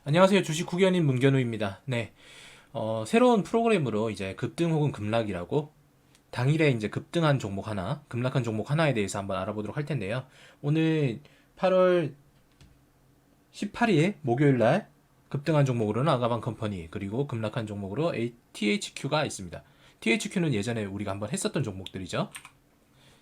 안녕하세요. 주식 후기연인 문견우입니다. 네. 새로운 프로그램으로 이제 급등 혹은 급락이라고 당일에 이제 급등한 종목 하나, 급락한 종목 하나에 대해서 한번 알아보도록 할 텐데요. 오늘 8월 18일 목요일 날 급등한 종목으로는 아가방 컴퍼니, 그리고 급락한 종목으로 THQ가 있습니다. THQ는 예전에 우리가 한번 했었던 종목들이죠.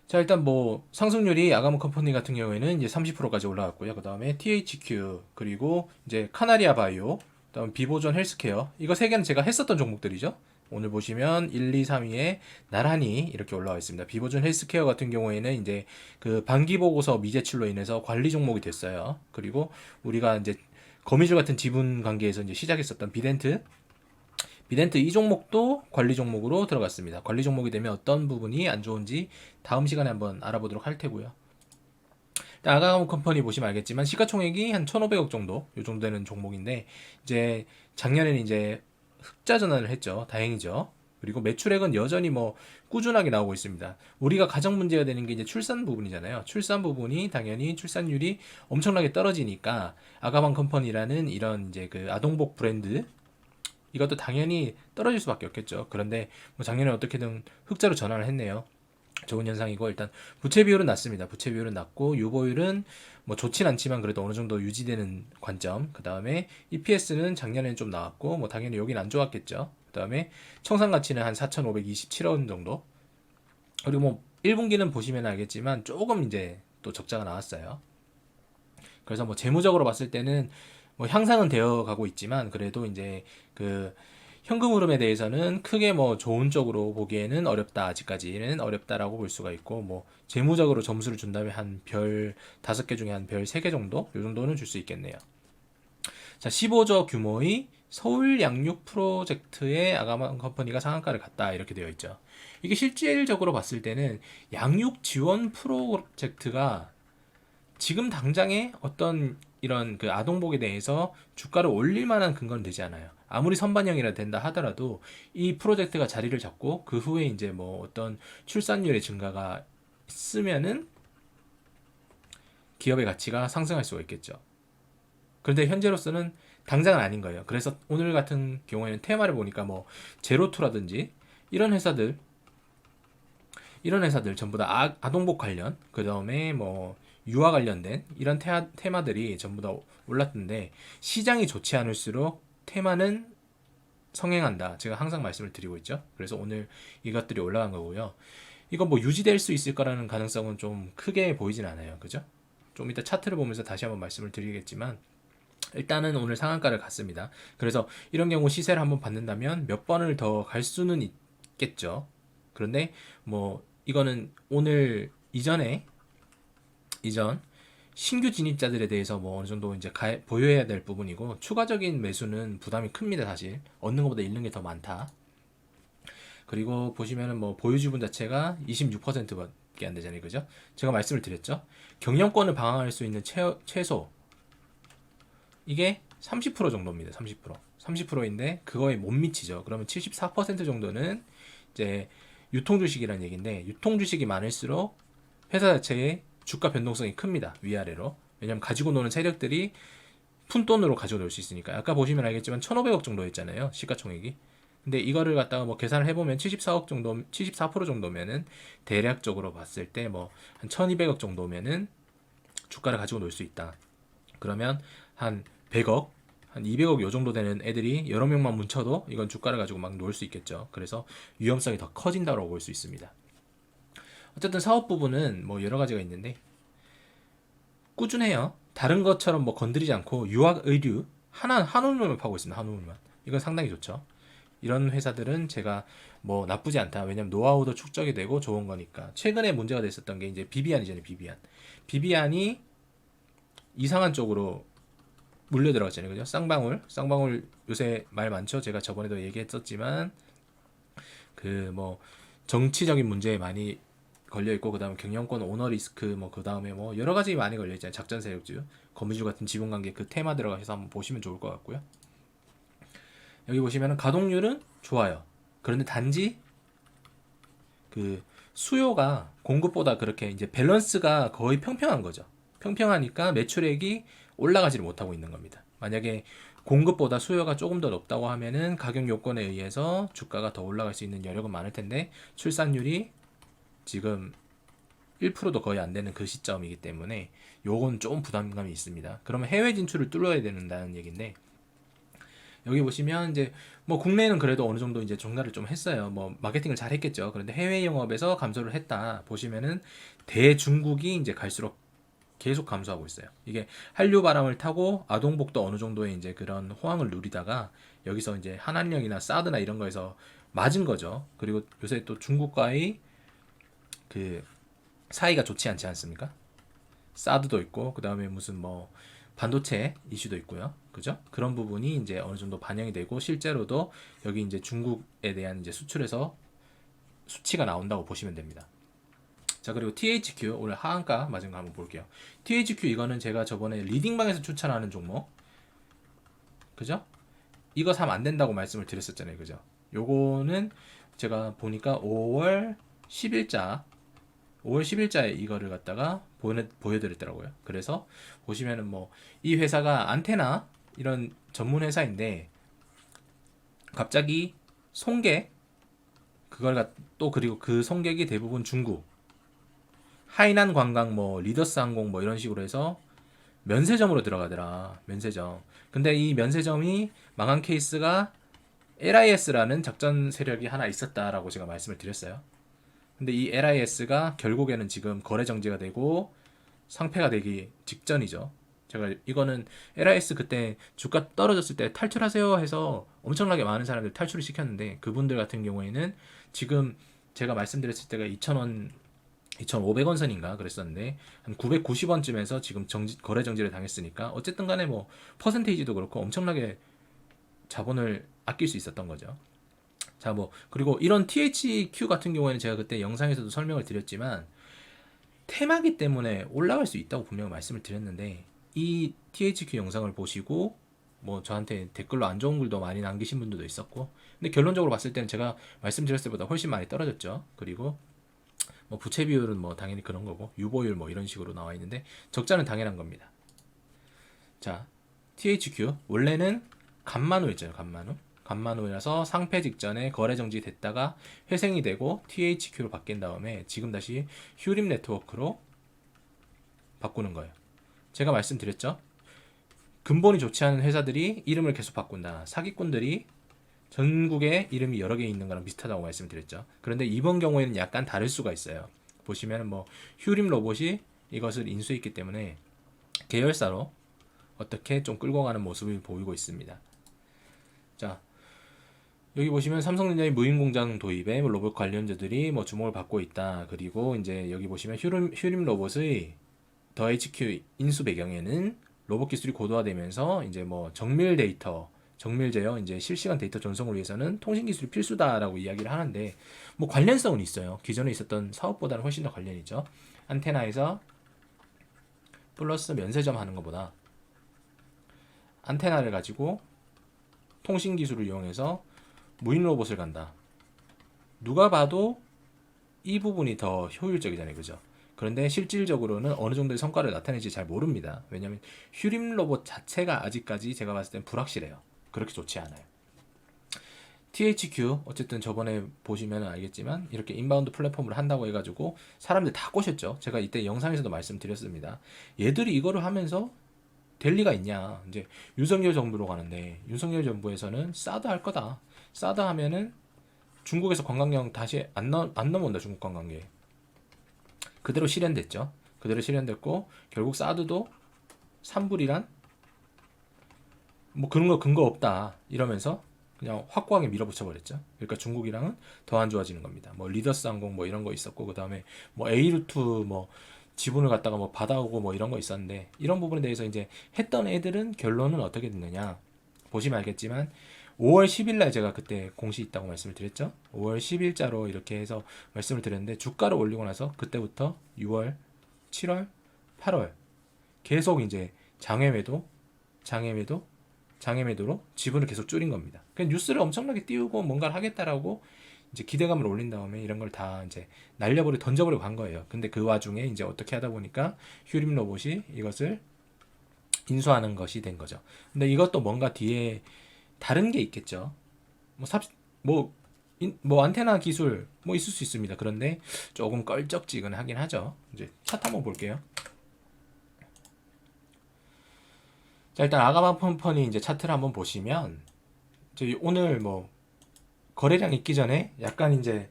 자, 일단 뭐 상승률이 아가모 컴퍼니 같은 경우에는 이제 30%까지 올라갔고요. 그 다음에 THQ, 그리고 이제 카나리아 바이오, 그다음 비보존 헬스케어, 이거 세 개는 제가 했었던 종목들이죠. 오늘 보시면 1, 2, 3위에 나란히 이렇게 올라와 있습니다. 비보존 헬스케어 같은 경우에는 이제 그 반기 보고서 미제출로 인해서 관리 종목이 됐어요. 그리고 우리가 이제 거미줄 같은 지분 관계에서 이제 시작했었던 비덴트 이 종목도 관리 종목으로 들어갔습니다. 관리 종목이 되면 어떤 부분이 안 좋은지 다음 시간에 한번 알아보도록 할 테고요. 아가모 컴퍼니 보시면 알겠지만 시가총액이 한 1,500억 정도, 요 정도 되는 종목인데 이제 작년에는 이제 흑자 전환을 했죠. 다행이죠. 그리고 매출액은 여전히 뭐 꾸준하게 나오고 있습니다. 우리가 가장 문제가 되는 게 이제 출산 부분이잖아요. 출산 부분이 당연히 출산율이 엄청나게 떨어지니까 아가방 컴퍼니라는 이런 이제 그 아동복 브랜드, 이것도 당연히 떨어질 수밖에 없겠죠. 그런데 뭐 작년에 어떻게든 흑자로 전환을 했네요. 좋은 현상이고, 일단 부채 비율은 낮습니다. 부채 비율은 낮고 유보율은 뭐 좋진 않지만 그래도 어느 정도 유지되는 관점. 그 다음에 EPS는 작년에는 좀 나왔고, 뭐 당연히 여긴 안 좋았겠죠. 그 다음에 청산 가치는 한 4,527원 정도. 그리고 뭐 1분기는 보시면 알겠지만 조금 이제 또 적자가 나왔어요. 그래서 뭐 재무적으로 봤을 때는 뭐 향상은 되어 가고 있지만 그래도 이제 그 현금 흐름에 대해서는 크게 뭐 좋은 쪽으로 보기에는 어렵다. 아직까지는 어렵다라고 볼 수가 있고, 뭐 재무적으로 점수를 준다면 한 별 5개 중에 한 별 3개 정도? 요 정도는 줄 수 있겠네요. 자, 15조 규모의 서울 양육 프로젝트에 아가만 컴퍼니가 상한가를 갔다, 이렇게 되어 있죠. 이게 실질적으로 봤을 때는 양육 지원 프로젝트가 지금 당장에 어떤 이런 그 아동복에 대해서 주가를 올릴 만한 근거는 되지 않아요. 아무리 선반영이라 된다 하더라도 이 프로젝트가 자리를 잡고 그 후에 이제 뭐 어떤 출산율의 증가가 있으면은 기업의 가치가 상승할 수가 있겠죠. 그런데 현재로서는 당장은 아닌 거예요. 그래서 오늘 같은 경우에는 테마를 보니까 뭐 제로투라든지 이런 회사들 이런 회사들 전부 다 아동복 관련, 그 다음에 뭐 유아 관련된 이런 테마들이 전부 다 올랐던데, 시장이 좋지 않을수록 테마는 성행한다. 제가 항상 말씀을 드리고 있죠. 그래서 오늘 이것들이 올라간 거고요. 이거 뭐 유지될 수 있을 거라는 가능성은 좀 크게 보이진 않아요. 그죠? 좀 이따 차트를 보면서 다시 한번 말씀을 드리겠지만, 일단은 오늘 상한가를 갔습니다. 그래서 이런 경우 시세를 한번 받는다면 몇 번을 더 갈 수는 있겠죠. 그런데 뭐 이거는 오늘 이전 신규 진입자들에 대해서 뭐 어느 정도 이제 보여야 될 부분이고, 추가적인 매수는 부담이 큽니다. 사실 얻는 것보다 잃는 게 더 많다. 그리고 보시면은 뭐 보유 지분 자체가 26%밖에 안 되잖아요. 그죠? 제가 말씀을 드렸죠. 경영권을 방어할 수 있는 최소 이게 30% 정도입니다. 30%. 30%인데 그거에 못 미치죠. 그러면 74% 정도는 이제 유통 주식이라는 얘기인데, 유통 주식이 많을수록 회사 자체의 주가 변동성이 큽니다. 위아래로. 왜냐면 가지고 노는 세력들이 푼돈으로 가지고 놀 수 있으니까. 아까 보시면 알겠지만 1,500억 정도 했잖아요. 시가총액이. 근데 이거를 갖다가 뭐 계산을 해보면 74억 정도, 74% 정도면은 대략적으로 봤을 때 뭐 한 1,200억 정도면은 주가를 가지고 놀 수 있다. 그러면 한 100억, 한 200억 요 정도 되는 애들이 여러 명만 뭉쳐도 이건 주가를 가지고 막 놀 수 있겠죠. 그래서 위험성이 더 커진다고 볼 수 있습니다. 어쨌든 사업 부분은 뭐 여러 가지가 있는데 꾸준해요. 다른 것처럼 뭐 건드리지 않고 유학 의류 한 우물만 파고 있습니다. 한 우물만. 이건 상당히 좋죠. 이런 회사들은 제가 뭐 나쁘지 않다. 왜냐면 노하우도 축적이 되고 좋은 거니까. 최근에 문제가 됐었던 게 이제 비비안이잖아요. 비비안. 비비안이 이상한 쪽으로 물려 들어갔잖아요. 그죠? 쌍방울 요새 말 많죠. 제가 저번에도 얘기했었지만 그 뭐 정치적인 문제에 많이 걸려 있고, 그다음에 경영권 오너 리스크, 뭐 그다음에 뭐 여러 가지 많이 걸려 있잖아요. 작전 세력주, 거미줄 같은 지분 관계, 그 테마 들어가셔서 한번 보시면 좋을 것 같고요. 여기 보시면은 가동률은 좋아요. 그런데 단지 그 수요가 공급보다 그렇게 이제 밸런스가 거의 평평한 거죠. 평평하니까 매출액이 올라가지를 못하고 있는 겁니다. 만약에 공급보다 수요가 조금 더 높다고 하면은 가격 요건에 의해서 주가가 더 올라갈 수 있는 여력은 많을 텐데 출산율이 지금 1%도 거의 안 되는 그 시점이기 때문에 요건 좀 부담감이 있습니다. 그러면 해외 진출을 뚫어야 된다는 얘기인데 여기 보시면 이제 뭐 국내는 그래도 어느 정도 이제 종사를 좀 했어요. 뭐 마케팅을 잘 했겠죠. 그런데 해외 영업에서 감소를 했다 보시면은 대중국이 이제 갈수록 계속 감소하고 있어요. 이게 한류 바람을 타고 아동복도 어느 정도의 이제 그런 호황을 누리다가 여기서 이제 한한령이나 사드나 이런 거에서 맞은 거죠. 그리고 요새 또 중국과의 그 사이가 좋지 않지 않습니까? 사드도 있고 그 다음에 무슨 뭐 반도체 이슈도 있고요. 그죠? 그런 부분이 이제 어느 정도 반영이 되고 실제로도 여기 이제 중국에 대한 이제 수출에서 수치가 나온다고 보시면 됩니다. 자, 그리고 THQ 오늘 하한가 맞은 거 한번 볼게요. THQ 이거는 제가 저번에 리딩방에서 추천하는 종목. 그죠? 이거 사면 안 된다고 말씀을 드렸었잖아요. 그죠? 요거는 제가 보니까 5월 10일자에 이거를 갖다가 보여드렸더라고요. 그래서 보시면은 뭐 이 회사가 안테나 이런 전문 회사인데 갑자기 송객 그걸 또 그리고 그 송객이 대부분 중국 하이난 관광 뭐 리더스 항공 뭐 이런 식으로 해서 면세점으로 들어가더라. 면세점. 근데 이 면세점이 망한 케이스가 LIS라는 작전 세력이 하나 있었다라고 제가 말씀을 드렸어요. 근데 이 LIS가 결국에는 지금 거래 정지가 되고 상폐가 되기 직전이죠. 제가 이거는 LIS 그때 주가 떨어졌을 때 탈출하세요 해서 엄청나게 많은 사람들 탈출을 시켰는데 그분들 같은 경우에는 지금 제가 말씀드렸을 때가 2,000원 2,500원 선인가 그랬었는데 한 990원쯤에서 지금 거래 정지를 당했으니까 어쨌든 간에 뭐 퍼센테이지도 그렇고 엄청나게 자본을 아낄 수 있었던 거죠. 자, 뭐 그리고 이런 THQ 같은 경우에는 제가 그때 영상에서도 설명을 드렸지만 테마기 때문에 올라갈 수 있다고 분명히 말씀을 드렸는데 이 THQ 영상을 보시고 뭐 저한테 댓글로 안 좋은 글도 많이 남기신 분들도 있었고 근데 결론적으로 봤을 때는 제가 말씀드렸을 때보다 훨씬 많이 떨어졌죠. 그리고 뭐 부채 비율은 뭐 당연히 그런 거고 유보율 뭐 이런 식으로 나와 있는데 적자는 당연한 겁니다. 자, THQ 원래는 간만호였잖아요. 간만호라서 상폐 직전에 거래 정지 됐다가 회생이 되고 THQ로 바뀐 다음에 지금 다시 휴림 네트워크로 바꾸는 거예요. 제가 말씀드렸죠. 근본이 좋지 않은 회사들이 이름을 계속 바꾼다. 사기꾼들이 전국에 이름이 여러 개 있는 거랑 비슷하다고 말씀드렸죠. 그런데 이번 경우에는 약간 다를 수가 있어요. 보시면 뭐 휴림 로봇이 이것을 인수했기 때문에 계열사로 어떻게 좀 끌고 가는 모습을 보이고 있습니다. 자, 여기 보시면 삼성전자의 무인 공장 도입에 로봇 관련주들이 뭐 주목을 받고 있다. 그리고 이제 여기 보시면 휴림 로봇의 더 HQ 인수 배경에는 로봇 기술이 고도화되면서 이제 뭐 정밀 제어, 이제 실시간 데이터 전송을 위해서는 통신 기술이 필수다라고 이야기를 하는데 뭐 관련성은 있어요. 기존에 있었던 사업보다는 훨씬 더 관련이죠. 안테나에서 플러스 면세점 하는 것보다 안테나를 가지고 통신 기술을 이용해서 무인 로봇을 간다. 누가 봐도 이 부분이 더 효율적이잖아요. 그죠? 그런데 실질적으로는 어느 정도의 성과를 나타낼지 잘 모릅니다. 왜냐하면 휴림 로봇 자체가 아직까지 제가 봤을 땐 불확실해요. 그렇게 좋지 않아요. THQ 어쨌든 저번에 보시면 알겠지만 이렇게 인바운드 플랫폼을 한다고 해가지고 사람들 다 꼬셨죠. 제가 이때 영상에서도 말씀드렸습니다. 얘들이 이거를 하면서 될 리가 있냐. 이제 윤석열 정부로 가는데 윤석열 정부에서는 사드 할 거다. 사드 하면은 중국에서 관광객 다시 안 넘어온다. 중국 관광객. 그대로 실현됐죠. 그대로 실현됐고 결국 사드도 산불이란 뭐 그런 거 근거 없다 이러면서 그냥 확고하게 밀어붙여 버렸죠. 그러니까 중국이랑은 더 안 좋아지는 겁니다. 뭐 리더스 항공 뭐 이런 거 있었고 그 다음에 뭐 에이루트 뭐 지분을 갖다가 뭐 받아오고 뭐 이런 거 있었는데 이런 부분에 대해서 이제 했던 애들은 결론은 어떻게 됐느냐 보시면 알겠지만 5월 10일 날 제가 그때 공시 있다고 말씀을 드렸죠. 5월 10일자로 이렇게 해서 말씀을 드렸는데 주가를 올리고 나서 그때부터 6월, 7월, 8월 계속 이제 장외매도로 지분을 계속 줄인 겁니다. 그냥 뉴스를 엄청나게 띄우고 뭔가를 하겠다라고 이제 기대감을 올린 다음에 이런 걸 다 이제 던져버리고 간 거예요. 근데 그 와중에 이제 어떻게 하다 보니까 휴림 로봇이 이것을 인수하는 것이 된 거죠. 근데 이것도 뭔가 뒤에 다른 게 있겠죠. 뭐 뭐, 뭐 안테나 기술 뭐 있을 수 있습니다. 그런데 조금 껄쩍지근하긴 하죠. 이제 차트 한번 볼게요. 자, 일단 아가마 컴퍼니 이제 차트를 한번 보시면 이제 오늘 뭐 거래량 있기 전에 약간 이제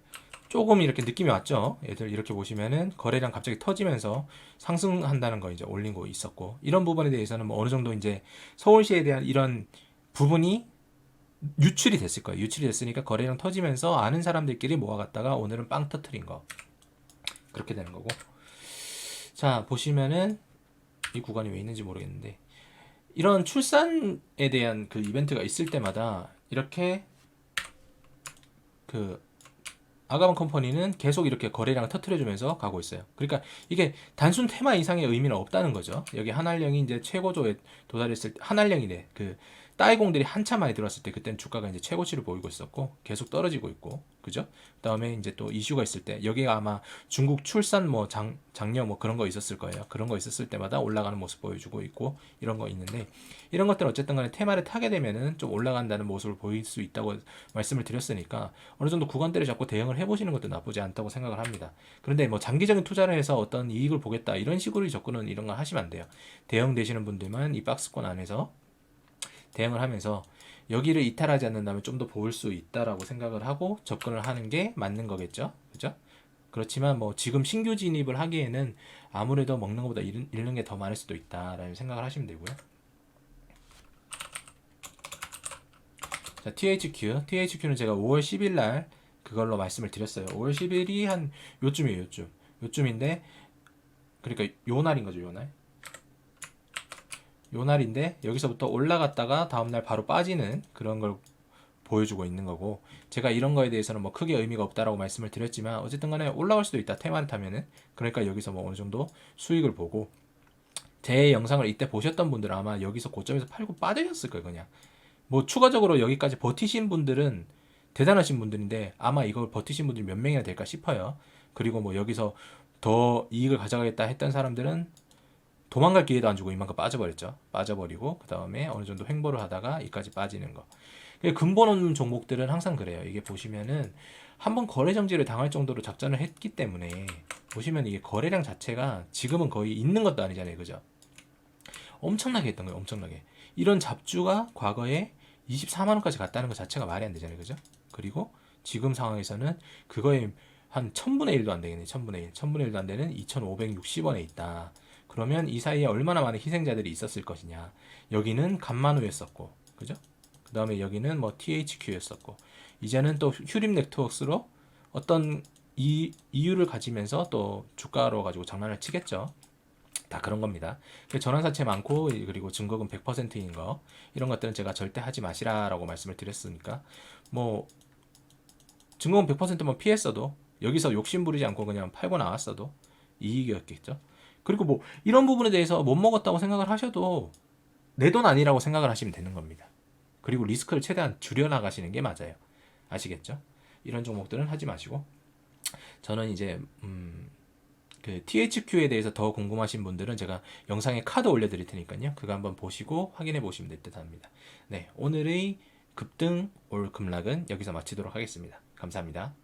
조금 이렇게 느낌이 왔죠. 얘들 이렇게 보시면은 거래량 갑자기 터지면서 상승한다는 거 이제 올린 거 있었고, 이런 부분에 대해서는 뭐 어느 정도 이제 서울시에 대한 이런 부분이 유출이 됐을 거예요. 유출이 됐으니까 거래량 터지면서 아는 사람들끼리 모아갔다가 오늘은 빵 터트린 거, 그렇게 되는 거고. 자, 보시면은 이 구간이 왜 있는지 모르겠는데, 이런 출산에 대한 그 이벤트가 있을 때마다 이렇게 그 아가방 컴퍼니는 계속 이렇게 거래량을 터트려주면서 가고 있어요. 그러니까 이게 단순 테마 이상의 의미는 없다는 거죠. 여기 한알령이 이제 최고조에 도달했을 때, 한알령이래. 그 따이공들이 한참 많이 들어왔을 때, 그때는 주가가 이제 최고치를 보이고 있었고 계속 떨어지고 있고, 그죠? 그다음에 이제 또 이슈가 있을 때, 여기가 아마 중국 출산 뭐 장려 뭐 그런 거 있었을 거예요. 그런 거 있었을 때마다 올라가는 모습 보여주고 있고, 이런 거 있는데, 이런 것들 어쨌든 간에 테마를 타게 되면은 좀 올라간다는 모습을 보일 수 있다고 말씀을 드렸으니까 어느 정도 구간대를 잡고 대응을 해보시는 것도 나쁘지 않다고 생각을 합니다. 그런데 뭐 장기적인 투자를 해서 어떤 이익을 보겠다 이런 식으로 접근은 이런 거 하시면 안 돼요. 대응되시는 분들만 이 박스권 안에서 대응을 하면서 여기를 이탈하지 않는다면 좀 더 볼 수 있다라고 생각을 하고 접근을 하는 게 맞는 거겠죠. 그죠? 그렇지만 뭐 지금 신규 진입을 하기에는 아무래도 먹는 것보다 잃는 게 더 많을 수도 있다라는 생각을 하시면 되고요. 자, THQ는 제가 5월 10일 날 그걸로 말씀을 드렸어요. 5월 10일이 한 요쯤이에요, 요쯤. 요쯤인데, 그러니까 요 날인 거죠, 요 날. 요 날인데, 여기서부터 올라갔다가 다음날 바로 빠지는 그런 걸 보여주고 있는 거고, 제가 이런 거에 대해서는 뭐 크게 의미가 없다라고 말씀을 드렸지만, 어쨌든 간에 올라갈 수도 있다, 테마를 타면은. 그러니까 여기서 뭐 어느 정도 수익을 보고, 제 영상을 이때 보셨던 분들은 아마 여기서 고점에서 팔고 빠지셨을 거예요, 그냥. 뭐 추가적으로 여기까지 버티신 분들은 대단하신 분들인데 아마 이걸 버티신 분들이 몇 명이나 될까 싶어요. 그리고 뭐 여기서 더 이익을 가져가겠다 했던 사람들은 도망갈 기회도 안 주고 이만큼 빠져버렸죠. 빠져버리고 그 다음에 어느 정도 횡보를 하다가 이까지 빠지는 거. 근본 없는 종목들은 항상 그래요. 이게 보시면은 한번 거래 정지를 당할 정도로 작전을 했기 때문에, 보시면 이게 거래량 자체가 지금은 거의 있는 것도 아니잖아요. 그죠? 엄청나게 했던 거예요. 엄청나게. 이런 잡주가 과거에 24만원까지 갔다는 것 자체가 말이 안 되잖아요. 그죠? 그리고 지금 상황에서는 그거에 한 1000분의 1도 안 되겠네. 1000분의 1. 1000분의 1도 안 되는 2560원에 있다. 그러면 이 사이에 얼마나 많은 희생자들이 있었을 것이냐. 여기는 간만우였었고, 그죠? 그 다음에 여기는 뭐 THQ였었고, 이제는 또 휴림 네트워크로 어떤 이유를 가지면서 또 주가로 가지고 장난을 치겠죠. 다 그런 겁니다. 전환사채 많고, 그리고 증거금 100%인 거, 이런 것들은 제가 절대 하지 마시라라고 말씀을 드렸으니까, 뭐 증거금 100%만 피했어도, 여기서 욕심 부리지 않고 그냥 팔고 나왔어도 이익이었겠죠. 그리고 뭐 이런 부분에 대해서 못 먹었다고 생각을 하셔도 내 돈 아니라고 생각을 하시면 되는 겁니다. 그리고 리스크를 최대한 줄여나가시는 게 맞아요. 아시겠죠? 이런 종목들은 하지 마시고, 저는 이제 그 THQ에 대해서 더 궁금하신 분들은 제가 영상에 카드 올려드릴 테니까요. 그거 한번 보시고 확인해 보시면 될 듯 합니다. 네, 오늘의 급등 올 급락은 여기서 마치도록 하겠습니다. 감사합니다.